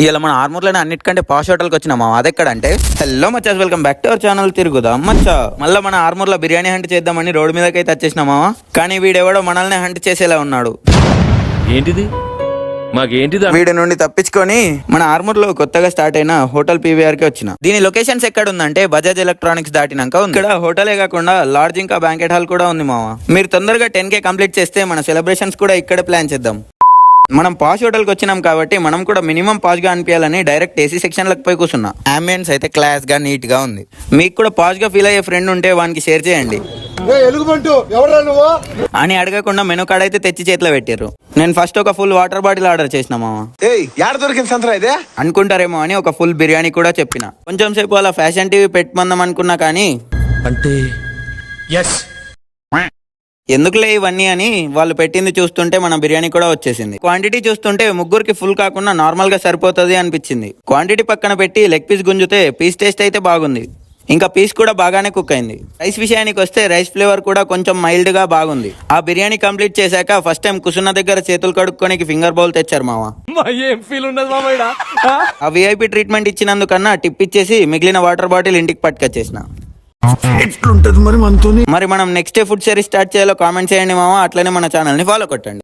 ఇలా మన ఆర్మూర్లోనే అన్నిటికంటే పాష్ హోటల్కి వచ్చినా మామ. అదెక్కడంటే హలో మచ్చాస్, welcome back to our channel తిరుగుదాం మచ్చా. మళ్ళీ మన ఆర్మూర్లో బిర్యానీ హంట్ చేద్దామని రోడ్డు మీదకి అయితే వచ్చేసినా మామ. కానీ వీడెవడో మనల్ని హంట్ చేసేలా ఉన్నాడు. ఏంటిది మాకేంటిది? వీడి నుండి తప్పించుకొని మన ఆర్మూర్ లో కొత్తగా స్టార్ట్ అయిన హోటల్ పీవీఆర్ కి వచ్చిన. దీని లొకేషన్స్ ఎక్కడ ఉందంటే బజాజ్ ఎలక్ట్రానిక్స్ దాటినాక ఉంది. ఇక్కడ హోటలే కాకుండా లాడ్జ్ ఇంకా బ్యాంకెట్ హాల్ కూడా ఉంది మామ. మీరు తొందరగా 10K కంప్లీట్ చేస్తే మన సెలబ్రేషన్స్ కూడా ఇక్కడే ప్లాన్ చేద్దాం. మనం పాష్ హోటల్కి వచ్చినాం కాబట్టి మనం కూడా మినిమం పాష్ గా అనిపించాలని డైరెక్ట్ ఏసీ సెక్షన్ లకు పోయి కూర్చున్నా. అంబియన్స్ అయితే క్లాస్ గా నీట్ గా ఉంది. మీకు కూడా పాష్ గా ఫీల్ అయ్యే ఫ్రెండ్ ఉంటే వానికి షేర్ చేయండి అని అడగకుండా మెనూ కార్డ్ అయితే తెచ్చి చేతిలో పెట్టారు. నేను ఫస్ట్ ఒక ఫుల్ వాటర్ బాటిల్ ఆర్డర్ చేసిన మామ. అనుకుంటారేమో అని ఒక ఫుల్ బిర్యానీ కూడా చెప్పిన. కొంచెం సేపు అలా ఫ్యాషన్ టీవీ పెట్టమందాం అనుకున్నా కానీ అంటే ఎందుకులే ఇవన్నీ అని వాళ్ళు పెట్టింది చూస్తుంటే మన బిర్యానీ కూడా వచ్చేసింది. క్వాంటిటీ చూస్తుంటే ముగ్గురికి ఫుల్ కాకుండా నార్మల్ గా సరిపోతుంది అనిపించింది. క్వాంటిటీ పక్కన పెట్టి లెగ్ పీస్ గుంజితే పీస్ టేస్ట్ అయితే బాగుంది. ఇంకా పీస్ కూడా బాగానే కుక్ అయింది. రైస్ విషయానికి వస్తే రైస్ ఫ్లేవర్ కూడా కొంచెం మైల్డ్ గా బాగుంది. ఆ బిర్యానీ కంప్లీట్ చేశాక ఫస్ట్ టైం కుసున్న దగ్గర చేతులు కడుక్కోనికి ఫింగర్ బౌల్ తెచ్చారు మామ. ఆ విఐపి ట్రీట్మెంట్ ఇచ్చినందుకన్నా టిప్ ఇచ్చేసి మిగిలిన వాటర్ బాటిల్ ఇంటికి పట్టుకొచ్చేసిన. మరి మనం next day food series start చేయాలో కామెంట్ చేయండి మామ. అట్లనే మన ఛానల్ ని ఫాలో కొట్టండి.